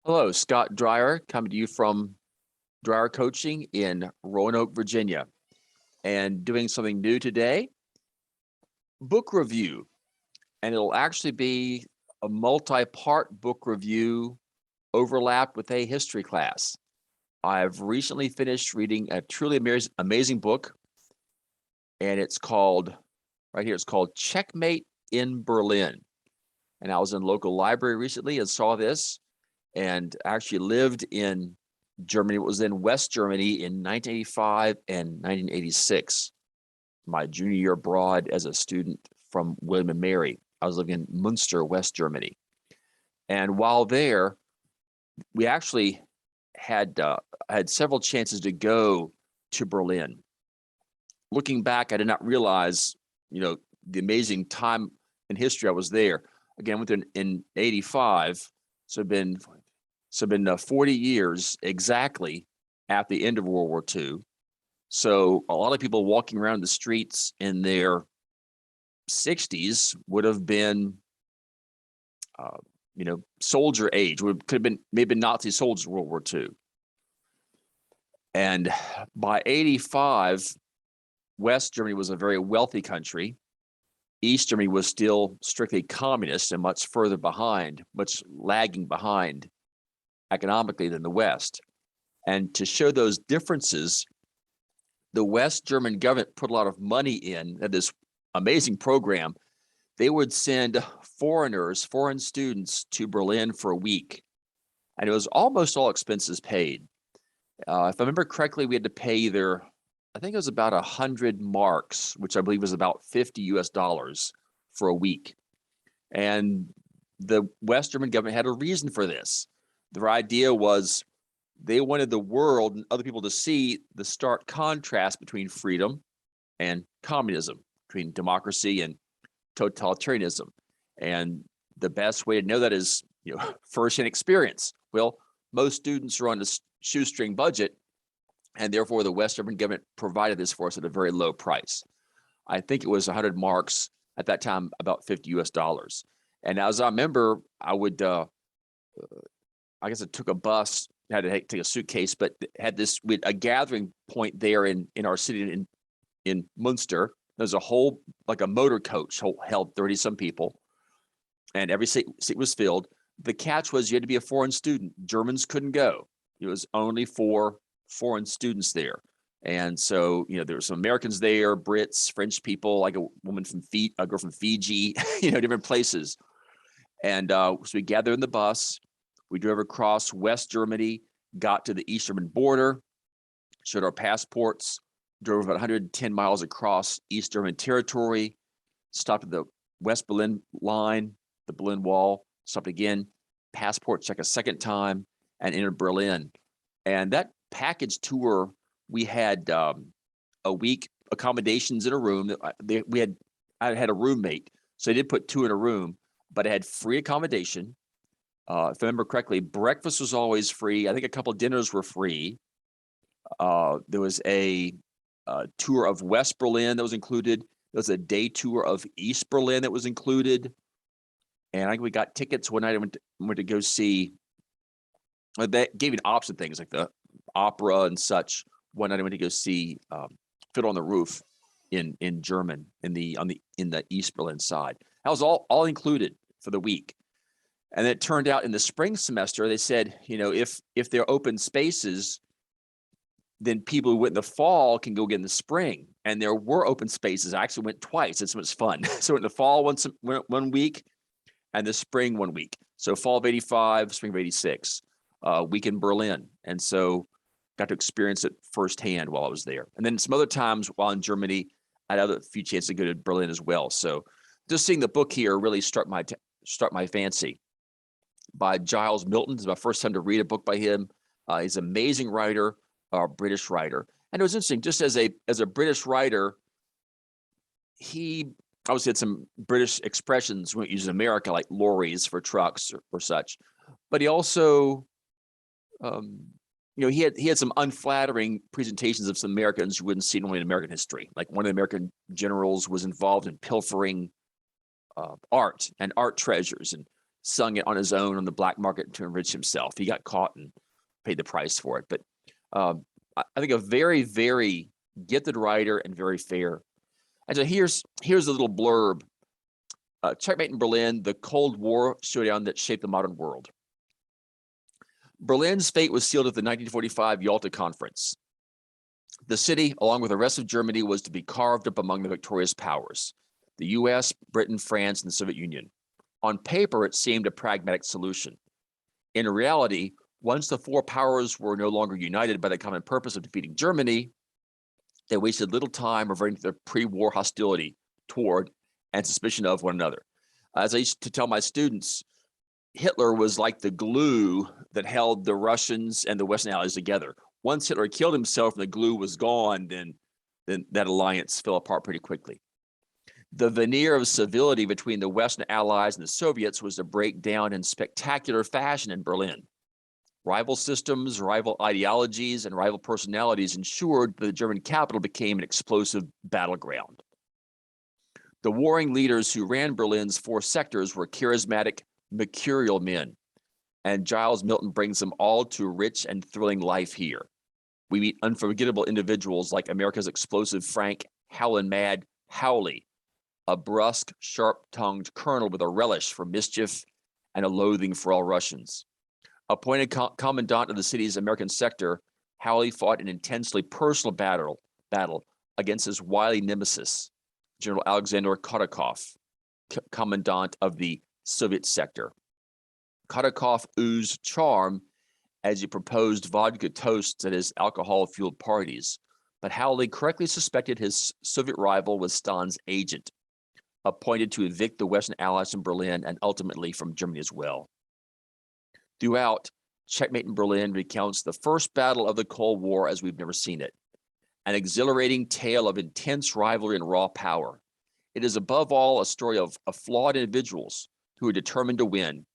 Hello, Scott Dreyer, coming to you from Dreyer Coaching in Roanoke, Virginia, and doing something new today, book review. And it'll actually be a multi-part book review overlapped with a history class. I've recently finished reading a truly amazing book, and it's called, right here, it's called Checkmate in Berlin. And I was in a local library recently and saw this, and actually lived in Germany. It was in West Germany in 1985 and 1986. My junior year abroad as a student from William and Mary. I was living in Munster, West Germany. And while there, we actually had several chances to go to Berlin. Looking back, I did not realize, the amazing time in history I was there. Again, within in 85, so been 40 years exactly at the end of World War II. So a lot of people walking around the streets in their 60s would have been, soldier age. Could have been maybe Nazi soldiers in World War II. And by 85, West Germany was a very wealthy country. East Germany was still strictly communist and much further behind, much lagging behind economically than the West. And to show those differences, the West German government put a lot of money in this amazing program. They would send foreign students to Berlin for a week. And it was almost all expenses paid. If I remember correctly, we had to pay either, I think it was about 100 marks, which I believe was about 50 US dollars for a week. And the West German government had a reason for this. Their idea was they wanted the world and other people to see the stark contrast between freedom and communism, between democracy and totalitarianism. And the best way to know that is, firsthand experience. Well, most students are on a shoestring budget, and therefore the West German government provided this for us at a very low price. I think it was 100 marks at that time, about 50 US dollars. And as I remember, I would, I guess I took a bus, had to take a suitcase, but had this with a gathering point there in our city in Munster. There's a whole, like a motor coach, held 30-some people, and every seat was filled. The catch was you had to be a foreign student. Germans couldn't go. It was only for foreign students there. And so, there were some Americans there, Brits, French people, like a girl from Fiji, different places. And so we gathered in the bus. We drove across West Germany, got to the East German border, showed our passports, drove about 110 miles across East German territory, stopped at the West Berlin line, the Berlin Wall, stopped again, passport check a second time, and entered Berlin. And that package tour, we had a week accommodations in a room. I had a roommate, so they did put two in a room, but I had free accommodation. If I remember correctly, breakfast was always free. I think a couple of dinners were free. There was a tour of West Berlin that was included. There was a day tour of East Berlin that was included. And I think we got tickets one night. I went to go see. They gave me an option things like the opera and such. One night I went to go see Fiddle on the Roof in German in the East Berlin side. That was all included for the week. And it turned out in the spring semester, they said, if there are open spaces, then people who went in the fall can go get in the spring. And there were open spaces. I actually went twice. It's so much fun. So in the fall, one week, and the spring 1 week. So fall of 85, spring of 86, week in Berlin. And so got to experience it firsthand while I was there. And then some other times while in Germany, I had a few chances to go to Berlin as well. So just seeing the book here really struck my fancy. By Giles Milton. It's my first time to read a book by him. He's an amazing writer, British writer. And it was interesting, just as a British writer, he obviously had some British expressions we don't use in America, like lorries for trucks or such. But he also, he had some unflattering presentations of some Americans you wouldn't see normally in American history. Like one of the American generals was involved in pilfering art and art treasures, and sung it on his own on the black market to enrich himself. He got caught and paid the price for it. But I think a very, very gifted writer and very fair. And so here's a little blurb. Checkmate in Berlin, the Cold War showdown that shaped the modern world. Berlin's fate was sealed at the 1945 Yalta Conference. The city, along with the rest of Germany, was to be carved up among the victorious powers, the US, Britain, France, and the Soviet Union. On paper, it seemed a pragmatic solution. In reality, once the four powers were no longer united by the common purpose of defeating Germany, they wasted little time reverting to their pre-war hostility toward and suspicion of one another. As I used to tell my students, Hitler was like the glue that held the Russians and the Western Allies together. Once Hitler killed himself and the glue was gone, then that alliance fell apart pretty quickly. The veneer of civility between the Western Allies and the Soviets was to break down in spectacular fashion in Berlin. Rival systems, rival ideologies, and rival personalities ensured that the German capital became an explosive battleground. The warring leaders who ran Berlin's four sectors were charismatic, mercurial men, and Giles Milton brings them all to a rich and thrilling life here. We meet unforgettable individuals like America's explosive Frank Howlin' Mad Howley, a brusque, sharp-tongued colonel with a relish for mischief and a loathing for all Russians. Appointed commandant of the city's American sector, Howley fought an intensely personal battle against his wily nemesis, General Alexander Kotakov, commandant of the Soviet sector. Kotakov oozed charm as he proposed vodka toasts at his alcohol-fueled parties, but Howley correctly suspected his Soviet rival was Stalin's agent, appointed to evict the Western Allies from Berlin and ultimately from Germany as well. Throughout, Checkmate in Berlin recounts the first battle of the Cold War as we've never seen it, an exhilarating tale of intense rivalry and raw power. It is above all a story of flawed individuals who are determined to win,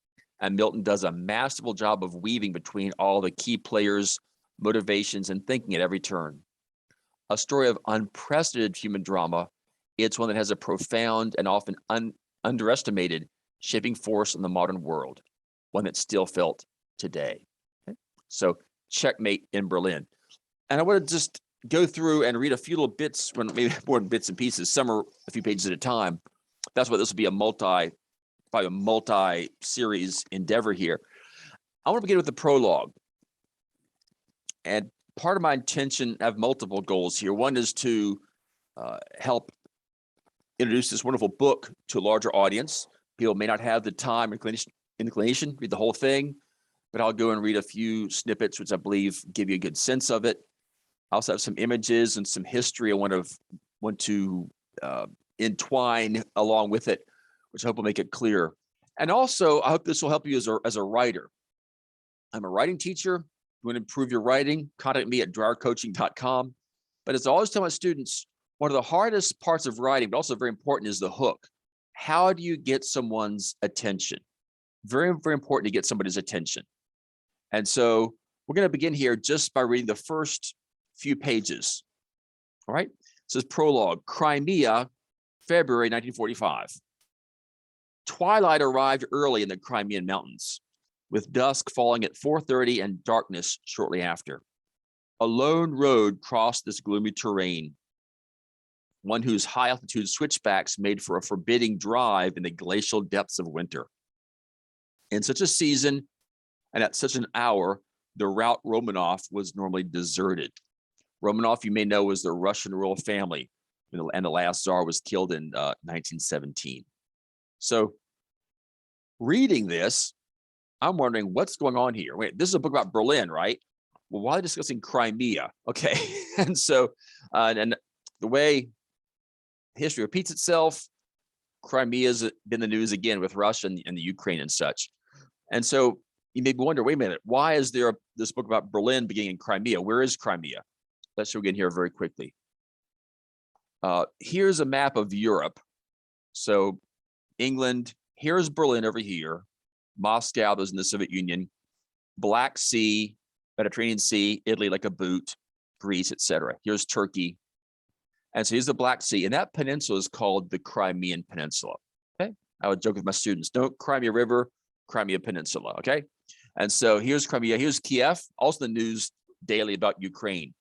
and Milton does a masterful job of weaving between all the key players' motivations and thinking at every turn. A story of unprecedented human drama, it's one that has a profound and often underestimated shaping force in the modern world, one that's still felt today. Okay? So Checkmate in Berlin. And I want to just go through and read a few little bits, maybe more bits and pieces. Some are a few pages at a time. That's why this will be probably a multi-series endeavor here. I want to begin with the prologue. And part of my intention, I have multiple goals here. One is to help introduce this wonderful book to a larger audience. People may not have the time and inclination to read the whole thing, but I'll go and read a few snippets, which I believe give you a good sense of it. I also have some images and some history I want to entwine along with it, which I hope will make it clear. And also, I hope this will help you as a writer. I'm a writing teacher. If you want to improve your writing, contact me at dreyercoaching.com. But as I always tell my students, one of the hardest parts of writing, but also very important, is the hook. How do you get someone's attention? Very, very important to get somebody's attention. And so we're going to begin here just by reading the first few pages. All right. It says prologue, Crimea, February 1945. Twilight arrived early in the Crimean mountains, with dusk falling at 4:30 and darkness shortly after. A lone road crossed this gloomy terrain, one whose high altitude switchbacks made for a forbidding drive in the glacial depths of winter. In such a season and at such an hour, the route Romanov was normally deserted. Romanov, you may know, was the Russian royal family, and the last Tsar was killed in 1917. So reading this, I'm wondering what's going on here. Wait, this is a book about Berlin, right? Well, why are they discussing Crimea? Okay. And so, and the way history repeats itself, Crimea's been in the news again with Russia and the Ukraine and such. And so you may wonder, wait a minute, why is there this book about Berlin beginning in Crimea? Where is Crimea? Let's show again here very quickly. Here's a map of Europe. So England, here's Berlin over here. Moscow, those in the Soviet Union. Black Sea, Mediterranean Sea, Italy like a boot, Greece, etc. Here's Turkey. And so here's the Black Sea. And that peninsula is called the Crimean Peninsula. Okay. I would joke with my students, don't Crimea River, Crimea Peninsula, okay? And so here's Crimea, here's Kiev, also the news daily about Ukraine.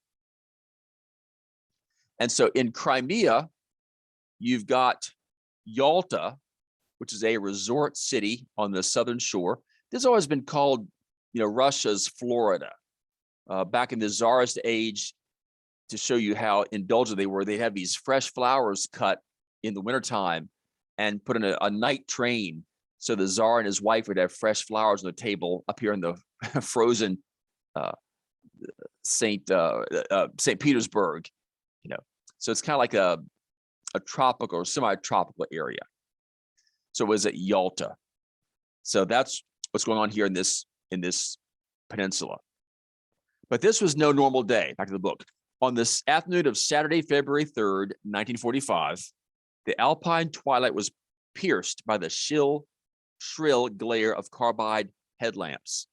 And so in Crimea, you've got Yalta, which is a resort city on the southern shore. This has always been called, Russia's Florida. Back in the Tsarist age, to show you how indulgent they were, they had these fresh flowers cut in the wintertime and put in a night train. So the Tsar and his wife would have fresh flowers on the table up here in the frozen St. Petersburg, So it's kind of like a tropical or semi-tropical area. So it was at Yalta. So that's what's going on here in this peninsula. But this was no normal day. Back to the book. On this afternoon of Saturday, February 3rd, 1945, the alpine twilight was pierced by the shrill glare of carbide headlamps.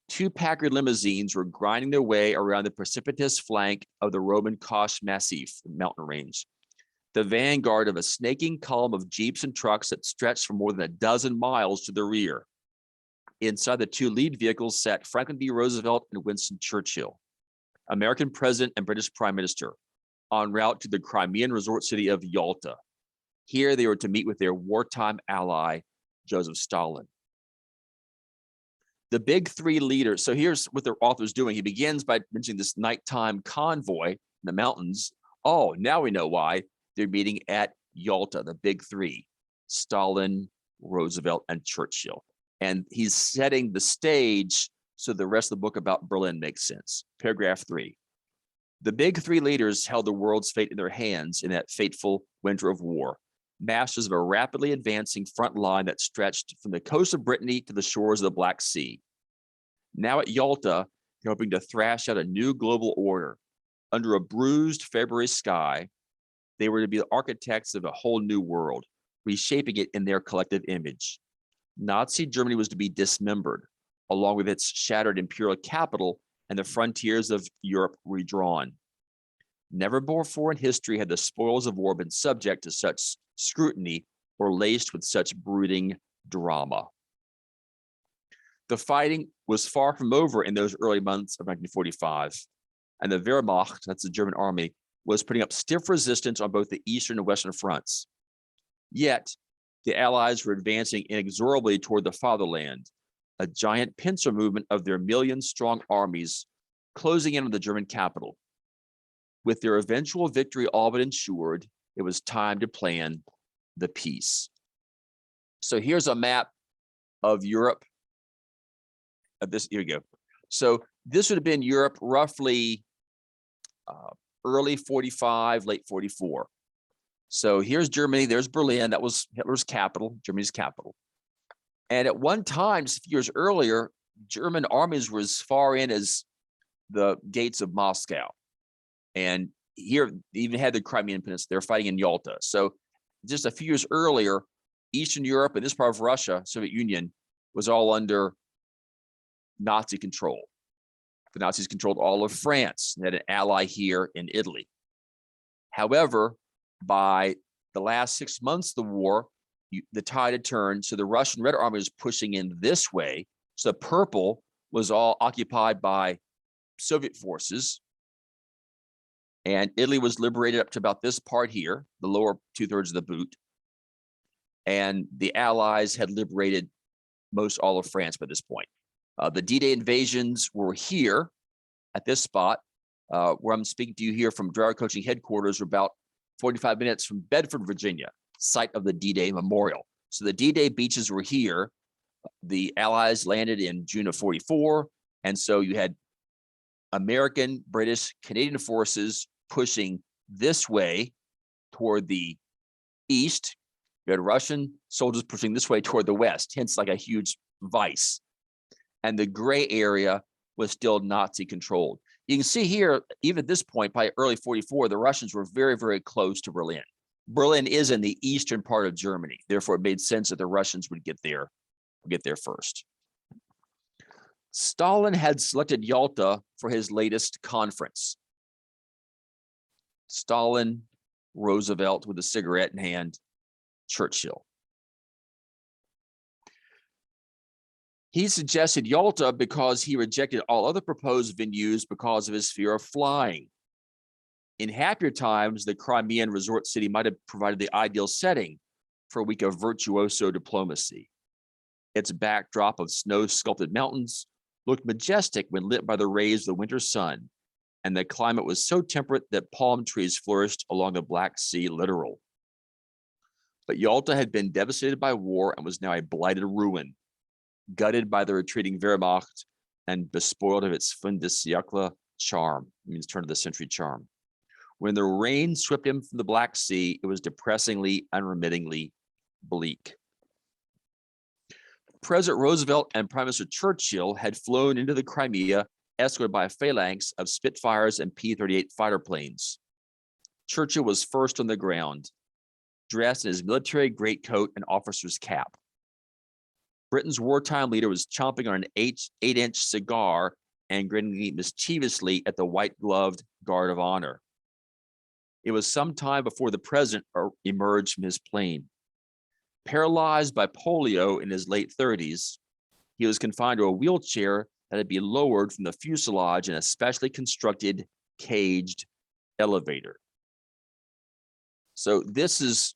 2 Packard limousines were grinding their way around the precipitous flank of the Roman Kosh Massif mountain range, the vanguard of a snaking column of jeeps and trucks that stretched for more than a dozen miles to the rear. Inside the 2 lead vehicles sat Franklin D. Roosevelt and Winston Churchill, American president and British prime minister, en route to the Crimean resort city of Yalta. Here they were to meet with their wartime ally, Joseph Stalin. The big 3 leaders. So here's what the author's doing. He begins by mentioning this nighttime convoy in the mountains. Oh, now we know why. They're meeting at Yalta, the big 3, Stalin, Roosevelt, and Churchill. And he's setting the stage so the rest of the book about Berlin makes sense. Paragraph 3. The big 3 leaders held the world's fate in their hands in that fateful winter of war, masters of a rapidly advancing front line that stretched from the coast of Brittany to the shores of the Black Sea. Now at Yalta, they're hoping to thrash out a new global order. Under a bruised February sky, they were to be the architects of a whole new world, reshaping it in their collective image. Nazi Germany was to be dismembered, along with its shattered imperial capital and the frontiers of Europe redrawn. Never before in history had the spoils of war been subject to such scrutiny or laced with such brooding drama. The fighting was far from over in those early months of 1945, and the Wehrmacht, that's the German army, was putting up stiff resistance on both the eastern and western fronts. Yet, the Allies were advancing inexorably toward the fatherland, a giant pincer movement of their million-strong armies closing in on the German capital. With their eventual victory all but ensured, it was time to plan the peace. So here's a map of Europe. Here we go. So this would have been Europe roughly early 45, late 44. So here's Germany, there's Berlin. That was Hitler's capital, Germany's capital. And at one time, just a few years earlier, German armies were as far in as the gates of Moscow. And here they even had the Crimean Peninsula. They're fighting in Yalta. So just a few years earlier, Eastern Europe and this part of Russia, Soviet Union, was all under Nazi control. The Nazis controlled all of France and had an ally here in Italy. However, by the last 6 months of the war, the tide had turned. So the Russian Red Army was pushing in this way. So purple was all occupied by Soviet forces. And Italy was liberated up to about this part here, the lower 2/3 of the boot. And the Allies had liberated most all of France by this point. The D-Day invasions were here at this spot, where I'm speaking to you here from Dreyer Coaching Headquarters, about 45 minutes from Bedford, Virginia, site of the D-Day Memorial. So the D-Day beaches were here. The Allies landed in June of 44. And so you had American, British, Canadian forces pushing this way toward the east. You had Russian soldiers pushing this way toward the west, hence like a huge vice. And the gray area was still Nazi controlled. You can see here, even at this point, by early 44, the Russians were very, very close to Berlin. Berlin is in the eastern part of Germany. Therefore, it made sense that the Russians would get there first. Stalin had selected Yalta for his latest conference. Stalin, Roosevelt with a cigarette in hand, Churchill. He suggested Yalta because he rejected all other proposed venues because of his fear of flying. In happier times, the Crimean resort city might have provided the ideal setting for a week of virtuoso diplomacy. Its backdrop of snow-sculpted mountains looked majestic when lit by the rays of the winter sun, and the climate was so temperate that palm trees flourished along the Black Sea littoral. But Yalta had been devastated by war and was now a blighted ruin, gutted by the retreating Wehrmacht and despoiled of its fin de siècle charm, means turn of the century charm. When the rain swept in from the Black Sea, it was depressingly, unremittingly bleak. President Roosevelt and Prime Minister Churchill had flown into the Crimea, escorted by a phalanx of Spitfires and P-38 fighter planes. Churchill was first on the ground, dressed in his military greatcoat and officer's cap. Britain's wartime leader was chomping on an 8-inch cigar and grinning mischievously at the white-gloved guard of honor. It was some time before the president emerged from his plane. Paralyzed by polio in his late 30s, he was confined to a wheelchair that had been lowered from the fuselage in a specially constructed caged elevator. So this is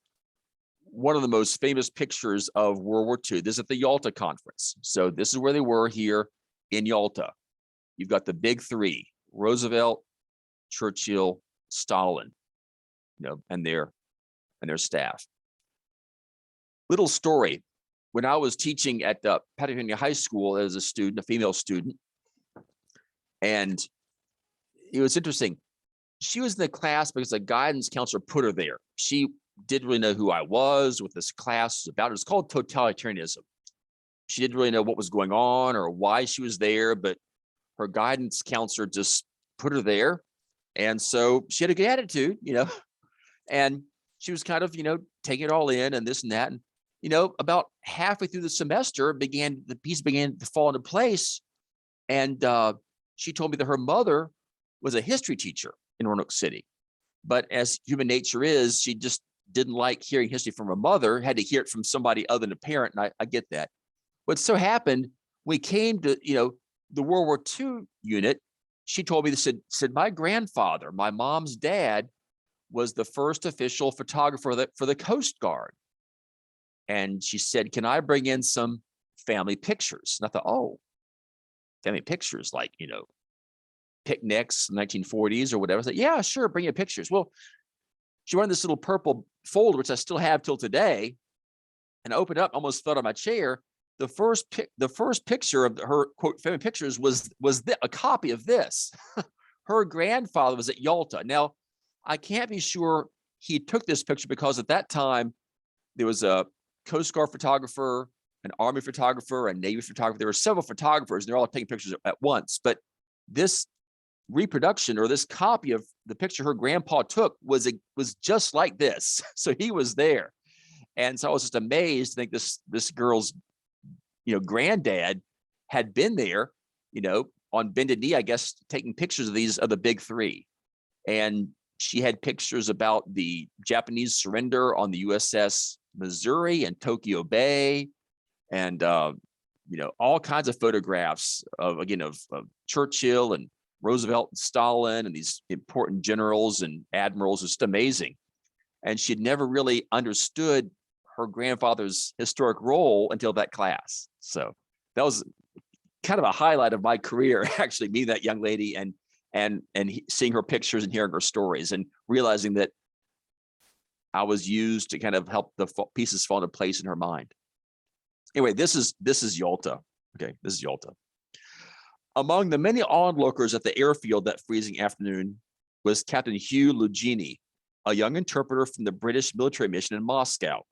one of the most famous pictures of World War II. This is at the Yalta Conference. So this is where they were here in Yalta. You've got the big three: Roosevelt, Churchill, Stalin, and their staff. Little story. When I was teaching at Patagonia High School as a student, a female student, and it was interesting. She was in the class because a guidance counselor put her there. She didn't really know who I was, what this class was about. It was called totalitarianism. She didn't really know what was going on or why she was there, but her guidance counselor just put her there. And so she had a good attitude, and she was kind of, taking it all in and this and that. And, about halfway through the semester, the piece began to fall into place. And she told me that her mother was a history teacher in Roanoke City. But as human nature is, she just didn't like hearing history from her mother, had to hear it from somebody other than a parent. And I get that. What so happened, we came to, the World War II unit. She told me, said, my grandfather, my mom's dad, was the first official photographer for the Coast Guard. And she said, can I bring in some family pictures? And I thought, oh, family pictures, like, picnics, 1940s or whatever. I said, yeah, sure, bring in pictures. Well, she wanted this little purple folder, which I still have till today. And I opened up, almost fell out of my chair. The first picture of her, quote, family pictures was a copy of this. Her grandfather was at Yalta. Now, I can't be sure he took this picture because at that time, there was a Coast Guard photographer, an Army photographer, a Navy photographer. There were several photographers, and they're all taking pictures at once. But this reproduction, or this copy of the picture her grandpa took, was just like this. So he was there. And so I was just amazed to think this girl's, granddad had been there, on bended knee, I guess, taking pictures of the big three. And she had pictures about the Japanese surrender on the USS Missouri and Tokyo Bay, and all kinds of photographs of Churchill and Roosevelt and Stalin and these important generals and admirals. It's just amazing. And she'd never really understood her grandfather's historic role until that class. So that was kind of a highlight of my career, actually, meeting that young lady and seeing her pictures and hearing her stories and realizing that I was used to kind of help the pieces fall into place in her mind. Anyway, this is Yalta. Okay, this is Yalta. Among the many onlookers at the airfield that freezing afternoon was Captain Hugh Lugini, a young interpreter from the British military mission in Moscow.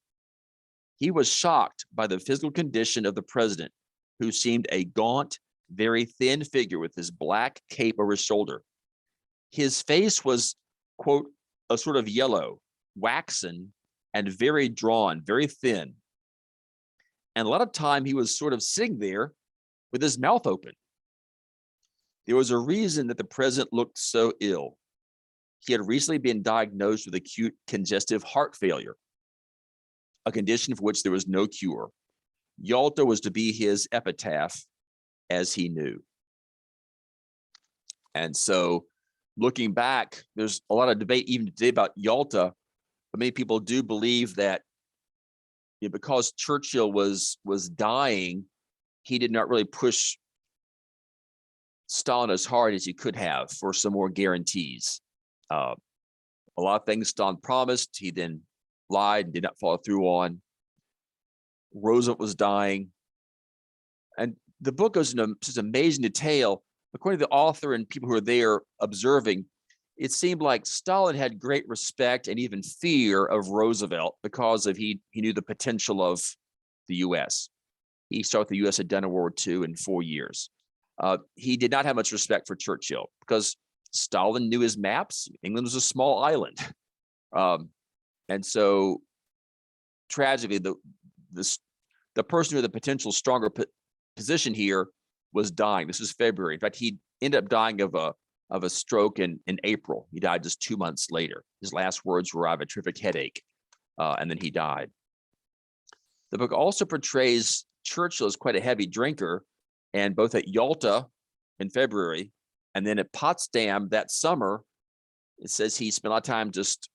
He was shocked by the physical condition of the president, who seemed a gaunt, very thin figure with his black cape over his shoulder. His face was, quote, a sort of yellow, waxen, and very drawn, very thin. And a lot of time he was sort of sitting there with his mouth open. There was a reason that the president looked so ill. He had recently been diagnosed with acute congestive heart failure, a condition for which there was no cure. Yalta was to be his epitaph, as he knew. And so looking back, there's a lot of debate even today about Yalta, but many people do believe that, you know, because Churchill was dying, he did not really push Stalin as hard as he could have for some more guarantees. A lot of things Stalin promised, he then lied and did not follow through on. Roosevelt was dying. And the book goes into such amazing detail. According to the author and people who are there observing, it seemed like Stalin had great respect and even fear of Roosevelt because of he knew the potential of the U.S. He saw what the U.S. had done in World War II in 4 years. He did not have much respect for Churchill because Stalin knew his maps. England was a small island. And so tragically, the person who had the potential stronger position here was dying. This was February. In fact, he ended up dying of a stroke in April. He died just 2 months later. His last words were, "I have a terrific headache," and then he died. The book also portrays Churchill as quite a heavy drinker, and both at Yalta in February and then at Potsdam that summer, it says he spent a lot of time just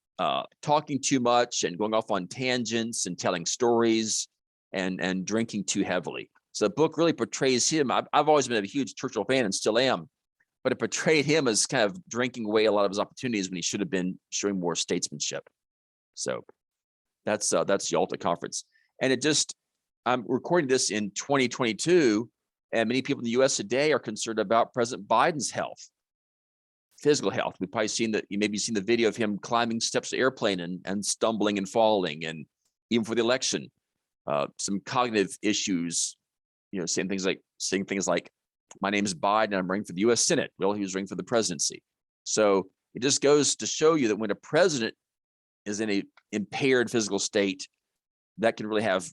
talking too much and going off on tangents and telling stories and drinking too heavily. So the book really portrays him. I've always been a huge Churchill fan and still am, but it portrayed him as kind of drinking away a lot of his opportunities when he should have been showing more statesmanship. So that's Yalta Conference. And I'm recording this in 2022, and many people in the U.S. today are concerned about President Biden's health, physical health. We've probably seen that. You maybe seen the video of him climbing steps of the airplane and stumbling and falling, and even for the election, some cognitive issues. You know, saying things like, "My name is Biden, and I'm running for the U.S. Senate." Well, he was running for the presidency. So it just goes to show you that when a president is in a impaired physical state, that can really have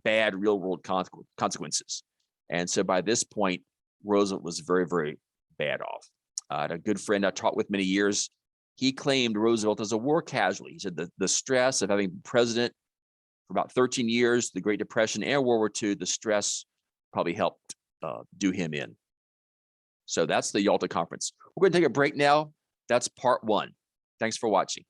bad real world consequences. And so by this point, Roosevelt was very, very bad off. I had a good friend I taught with many years. He claimed Roosevelt as a war casualty. He said the stress of having been president for about 13 years, the Great Depression and World War II, the stress probably helped do him in. So that's the Yalta Conference. We're going to take a break now. That's part 1. Thanks for watching.